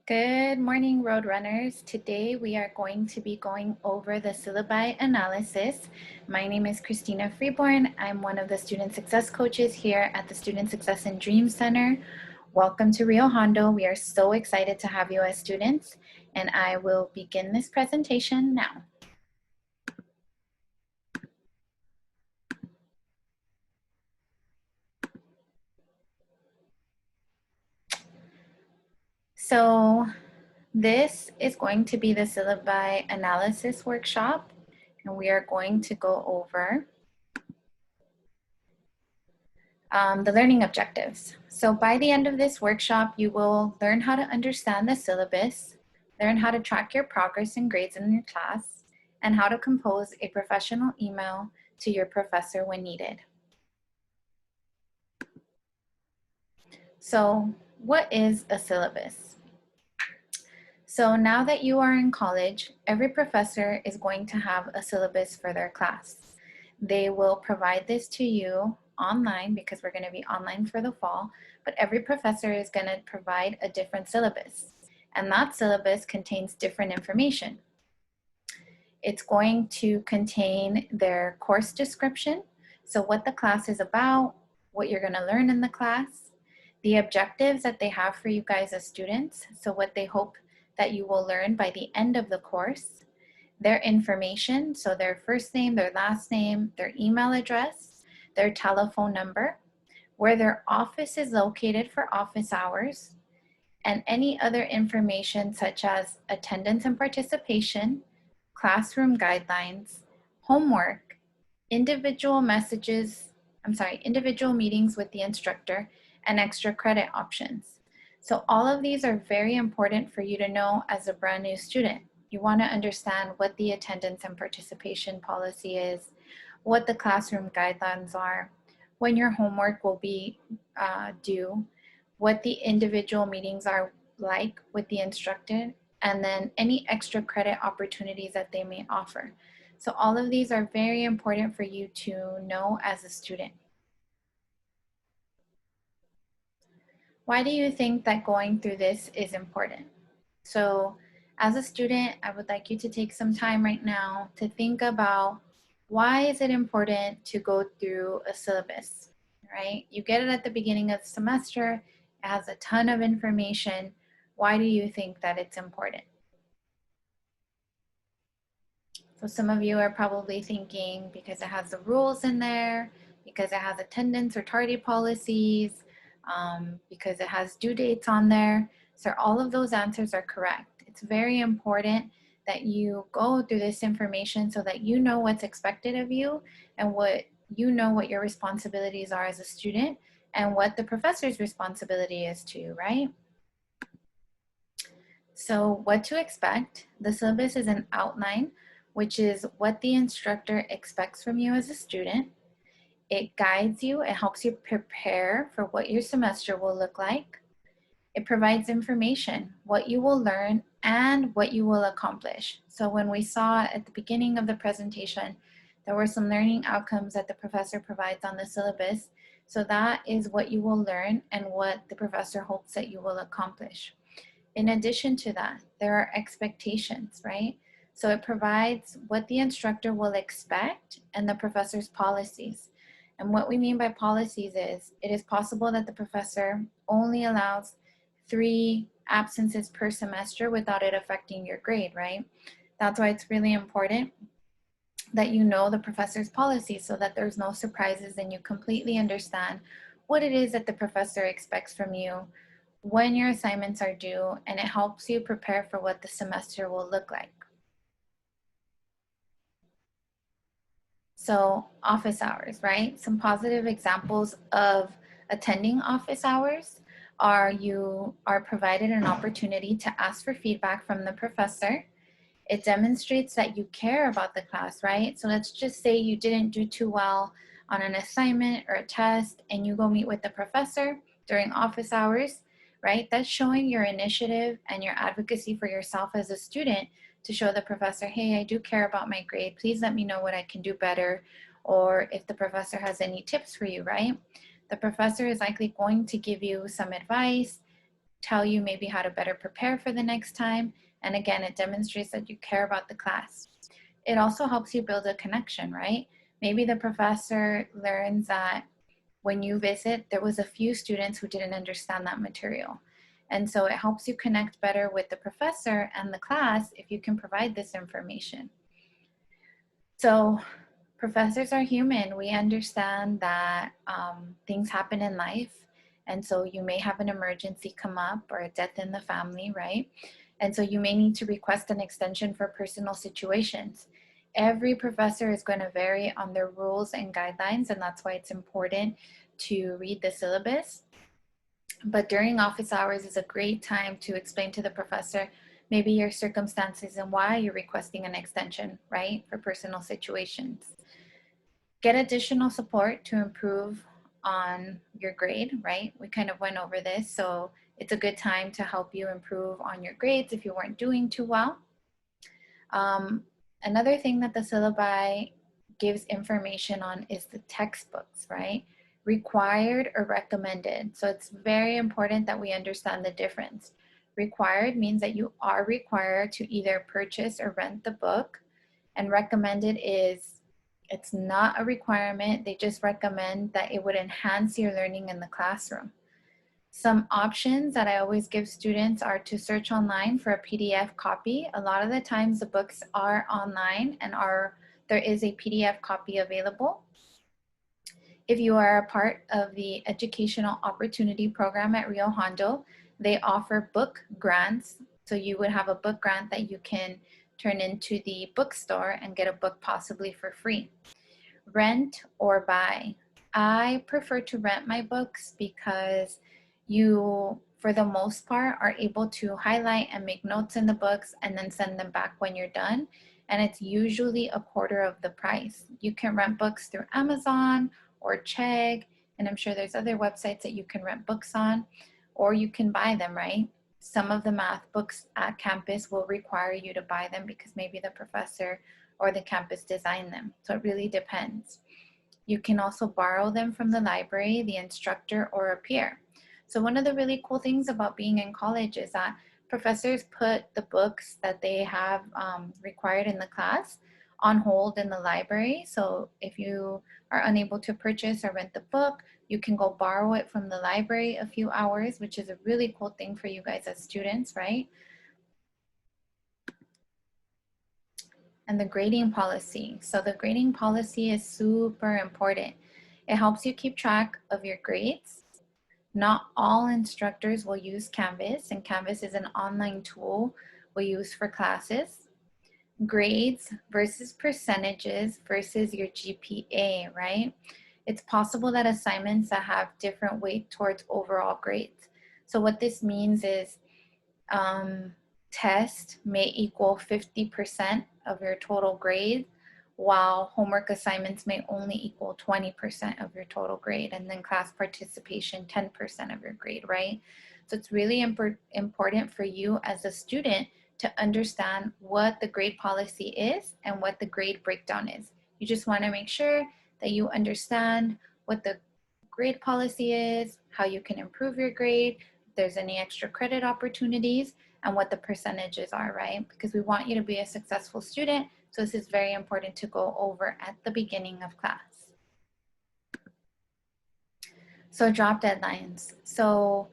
Good morning, Roadrunners. Today we are going to be going over the syllabi analysis. My name is Christina Freeborn. I'm one of the Student Success Coaches here at the Student Success and Dream Center. Welcome to Rio Hondo. We are so excited to have you as students, and I will begin this presentation now. So this is going to be the syllabi analysis workshop, and we are going to go over the learning objectives. So by the end of this workshop, you will learn how to understand the syllabus, learn how to track your progress and grades in your class, and how to compose a professional email to your professor when needed. So what is a syllabus? So now that you are in college, every professor is going to have a syllabus for their class. They will provide this to you online because we're going to be online for the fall, but every professor is going to provide a different syllabus, and that syllabus contains different information. It's going to contain their course description, so what the class is about, what you're going to learn in the class, the objectives that they have for you guys as students, so what they hope that you will learn by the end of the course, their information, so their first name, their last name, their email address, their telephone number, where their office is located for office hours, and any other information such as attendance and participation, classroom guidelines, homework, individual meetings with the instructor, and extra credit options. So all of these are very important for you to know as a brand new student. You want to understand what the attendance and participation policy is, what the classroom guidelines are, when your homework will be due, what the individual meetings are like with the instructor, and then any extra credit opportunities that they may offer. So all of these are very important for you to know as a student. Why do you think that going through this is important? So as a student, I would like you to take some time right now to think about why is it important to go through a syllabus, right? You get it at the beginning of the semester, it has a ton of information. Why do you think that it's important? So some of you are probably thinking because it has the rules in there, because it has attendance or tardy policies, because it has due dates on there. So all of those answers are correct. It's very important that you go through this information so that you know what's expected of you and what your responsibilities are as a student and what the professor's responsibility is too, right? So what to expect. The syllabus is an outline, which is what the instructor expects from you as a student. It guides you, it helps you prepare for what your semester will look like. It provides information, what you will learn and what you will accomplish. So when we saw at the beginning of the presentation, there were some learning outcomes that the professor provides on the syllabus. So that is what you will learn and what the professor hopes that you will accomplish. In addition to that, there are expectations, right? So it provides what the instructor will expect and the professor's policies. And what we mean by policies is, it is possible that the professor only allows 3 absences per semester without it affecting your grade, right? That's why it's really important that you know the professor's policies so that there's no surprises and you completely understand what it is that the professor expects from you, when your assignments are due, and it helps you prepare for what the semester will look like. So office hours, right? Some positive examples of attending office hours are you are provided an opportunity to ask for feedback from the professor. It demonstrates that you care about the class, right? So let's just say you didn't do too well on an assignment or a test and you go meet with the professor during office hours, right? That's showing your initiative and your advocacy for yourself as a student to show the professor, hey, I do care about my grade. Please let me know what I can do better. Or if the professor has any tips for you, right? The professor is likely going to give you some advice, tell you maybe how to better prepare for the next time. And again, it demonstrates that you care about the class. It also helps you build a connection, right? Maybe the professor learns that when you visit, there was a few students who didn't understand that material. And so it helps you connect better with the professor and the class if you can provide this information. So professors are human. We understand that things happen in life. And so you may have an emergency come up or a death in the family, right? And so you may need to request an extension for personal situations. Every professor is going to vary on their rules and guidelines, and that's why it's important to read the syllabus. But during office hours is a great time to explain to the professor maybe your circumstances and why you're requesting an extension, right, for personal situations. Get additional support to improve on your grade, right? We kind of went over this, so it's a good time to help you improve on your grades if you weren't doing too well. Another thing that the syllabi gives information on is the textbooks, right? Required or recommended. So it's very important that we understand the difference. Required means that you are required to either purchase or rent the book, and recommended is it's not a requirement. They just recommend that it would enhance your learning in the classroom. Some options that I always give students are to search online for a PDF copy. A lot of the times the books are online and there is a PDF copy available. If you are a part of the Educational Opportunity Program at Rio Hondo, they offer book grants. So you would have a book grant that you can turn into the bookstore and get a book possibly for free. Rent or buy. I prefer to rent my books because you, for the most part, are able to highlight and make notes in the books and then send them back when you're done. And it's usually a quarter of the price. You can rent books through Amazon or Chegg, and I'm sure there's other websites that you can rent books on, or you can buy them, right? Some of the math books at campus will require you to buy them because maybe the professor or the campus designed them. So it really depends. You can also borrow them from the library, the instructor, or a peer. So one of the really cool things about being in college is that professors put the books that they have required in the class on hold in the library. So if you are unable to purchase or rent the book, you can go borrow it from the library a few hours, which is a really cool thing for you guys as students, right? And the grading policy. So the grading policy is super important. It helps you keep track of your grades. Not all instructors will use Canvas, and Canvas is an online tool we use for classes. Grades versus percentages versus your GPA, right? It's possible that assignments that have different weight towards overall grades. So what this means is test may equal 50% of your total grade, while homework assignments may only equal 20% of your total grade, and then class participation 10% of your grade, right? So it's really important for you as a student to understand what the grade policy is and what the grade breakdown is. You just want to make sure that you understand what the grade policy is, how you can improve your grade, if there's any extra credit opportunities, and what the percentages are, right? Because we want you to be a successful student. So this is very important to go over at the beginning of class. So drop deadlines. So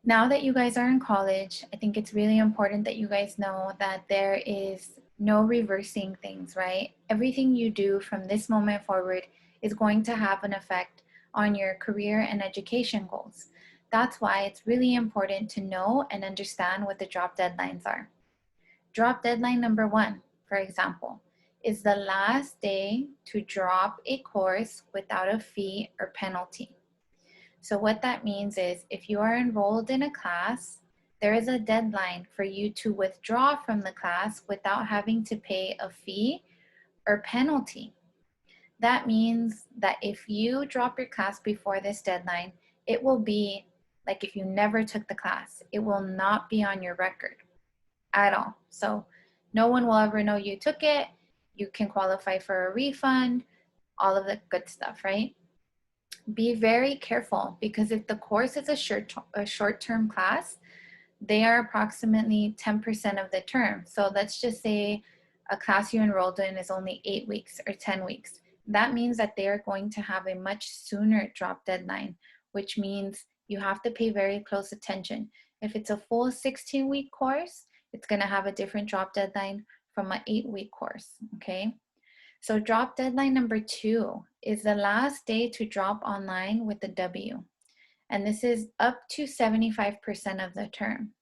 now that you guys are in college, I think it's really important that you guys know that there is no reversing things, right? Everything you do from this moment forward is going to have an effect on your career and education goals. That's why it's really important to know and understand what the drop deadlines are. Drop deadline number 1, for example, is the last day to drop a course without a fee or penalty. So what that means is if you are enrolled in a class, there is a deadline for you to withdraw from the class without having to pay a fee or penalty. That means that if you drop your class before this deadline, it will be like if you never took the class. It will not be on your record at all. So no one will ever know you took it. You can qualify for a refund, all of the good stuff, right? Be very careful because if the course is a short-term class, they are approximately 10% of the term. So let's just say a class you enrolled in is only 8 weeks or 10 weeks. That means that they are going to have a much sooner drop deadline, which means you have to pay very close attention. If it's a full 16-week course, it's going to have a different drop deadline from an 8-week course, okay? So drop deadline number 2 is the last day to drop online with the W. And this is up to 75% of the term.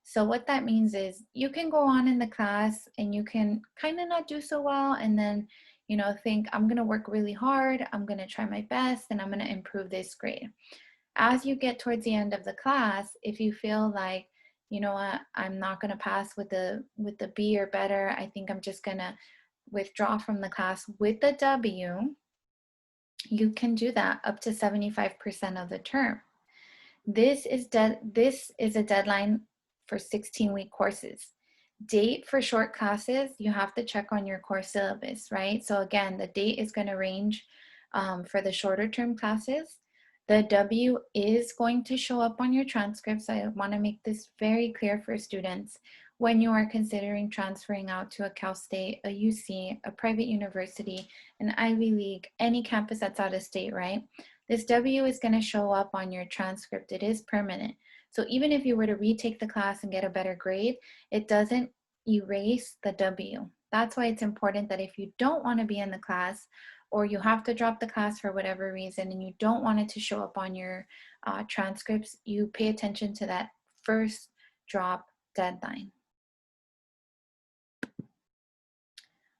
So what that means is you can go on in the class and you can kind of not do so well and then, you know, think I'm going to work really hard, I'm going to try my best, and I'm going to improve this grade. As you get towards the end of the class, if you feel like, you know what, I'm not going to pass with the B or better, I think I'm just going to withdraw from the class with the W, you can do that up to 75% of the term. This is a deadline for 16-week courses. Date for short classes, you have to check on your course syllabus, right? So again, the date is going to range for the shorter term classes. The W is going to show up on your transcripts. I want to make this very clear for students. When you are considering transferring out to a Cal State, a UC, a private university, an Ivy League, any campus that's out of state, right? This W is going to show up on your transcript. It is permanent. So even if you were to retake the class and get a better grade, it doesn't erase the W. That's why it's important that if you don't want to be in the class or you have to drop the class for whatever reason and you don't want it to show up on your transcripts, you pay attention to that first drop deadline.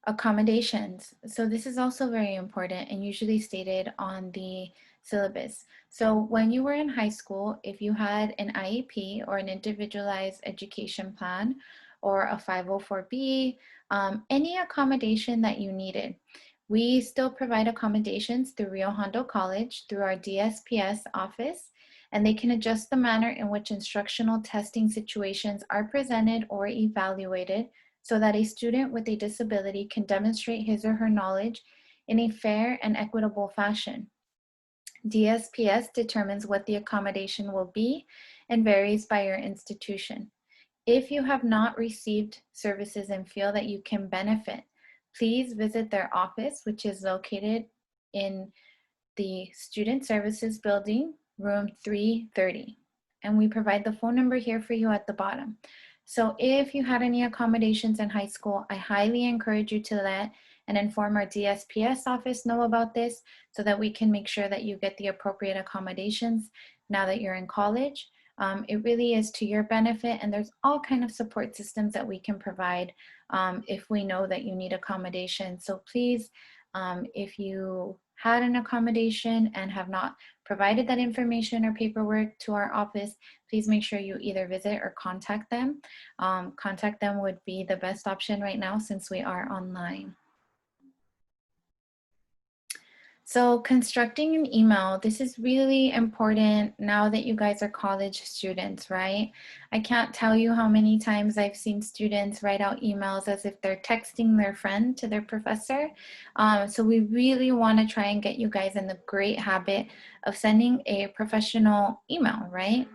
Accommodations. So this is also very important and usually stated on the syllabus. So when you were in high school, if you had an IEP or an individualized education plan or a 504B, any accommodation that you needed, we still provide accommodations through Rio Hondo College through our DSPS office, and they can adjust the manner in which instructional testing situations are presented or evaluated so that a student with a disability can demonstrate his or her knowledge in a fair and equitable fashion. DSPS determines what the accommodation will be and varies by your institution. If you have not received services and feel that you can benefit, please visit their office, which is located in the Student Services Building, room 330. And we provide the phone number here for you at the bottom. So if you had any accommodations in high school, I highly encourage you to let and inform our DSPS office know about this so that we can make sure that you get the appropriate accommodations now that you're in college. It really is to your benefit, and there's all kind of support systems that we can provide if we know that you need accommodation. So please, if you had an accommodation and have not provided that information or paperwork to our office, please make sure you either visit or contact them. Contact them would be the best option right now since we are online. So constructing an email, this is really important now that you guys are college students, right? I can't tell you how many times I've seen students write out emails as if they're texting their friend to their professor. So we really want to try and get you guys in the great habit of sending a professional email, right?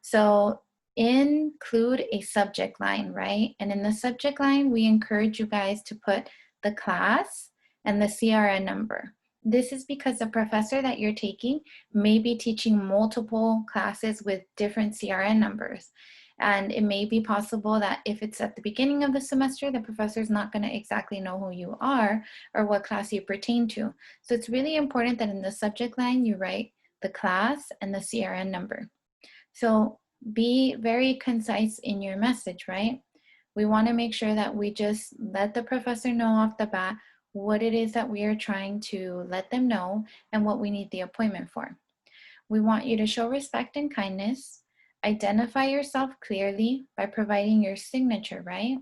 So include a subject line, right? And in the subject line, we encourage you guys to put the class and the CRN number. This is because the professor that you're taking may be teaching multiple classes with different CRN numbers. And it may be possible that if it's at the beginning of the semester, the professor is not going to exactly know who you are or what class you pertain to. So it's really important that in the subject line, you write the class and the CRN number. So be very concise in your message, right? We want to make sure that we just let the professor know off the bat what it is that we are trying to let them know and what we need the appointment for. We want you to show respect and kindness, identify yourself clearly by providing your signature, right?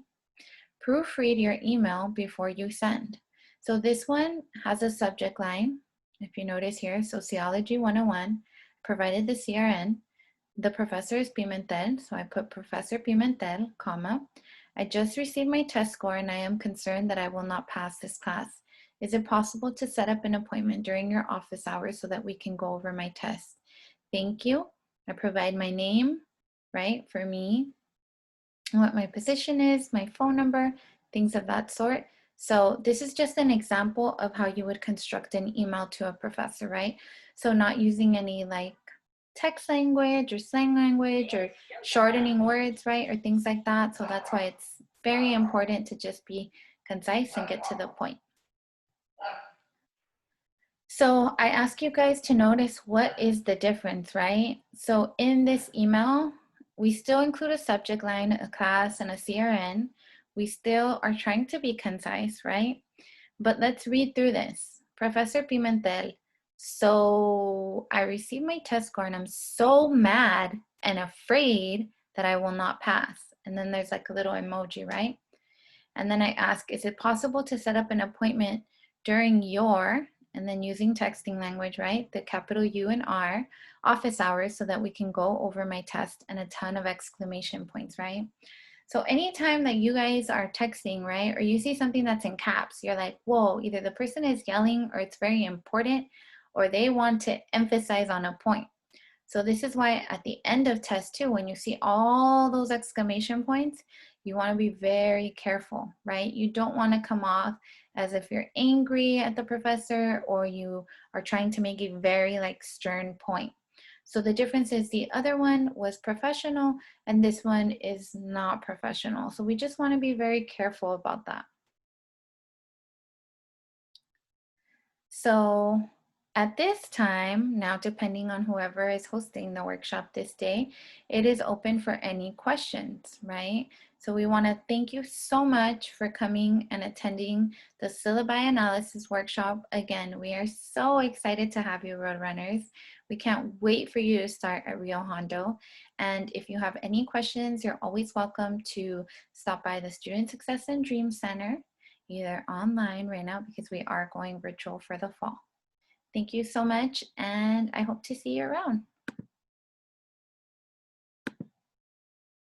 Proofread your email before you send. So this one has a subject line. If you notice here, Sociology 101, provided the CRN. The professor is Pimentel, so I put Professor Pimentel, comma. I just received my test score and I am concerned that I will not pass this class. Is it possible to set up an appointment during your office hours so that we can go over my test? Thank you. I provide my name, right, for me, what my position is, my phone number, things of that sort. So this is just an example of how you would construct an email to a professor, right? So not using any like text language or slang language or shortening words, right? Or things like that. So that's why it's very important to just be concise and get to the point. So I ask you guys to notice what is the difference, right? So in this email, we still include a subject line, a class, and a CRN. We still are trying to be concise, right? But let's read through this. Professor Pimentel, so I received my test score and I'm so mad and afraid that I will not pass. And then there's like a little emoji, right? And then I ask, is it possible to set up an appointment during your, and then using texting language, right? The capital U and R, office hours so that we can go over my test and a ton of exclamation points, right? So anytime that you guys are texting, right, or you see something that's in caps, you're like, whoa, either the person is yelling or it's very important or they want to emphasize on a point. So this is why at the end of test two, when you see all those exclamation points, you want to be very careful, right? You don't want to come off as if you're angry at the professor or you are trying to make a very like stern point. So the difference is the other one was professional and this one is not professional. So we just want to be very careful about that. So at this time, now depending on whoever is hosting the workshop this day, it is open for any questions, right? So we want to thank you so much for coming and attending the Syllabi Analysis Workshop. Again, we are so excited to have you, Roadrunners. We can't wait for you to start at Rio Hondo. And if you have any questions, you're always welcome to stop by the Student Success and Dream Center, either online right now because we are going virtual for the fall. Thank you so much, and I hope to see you around.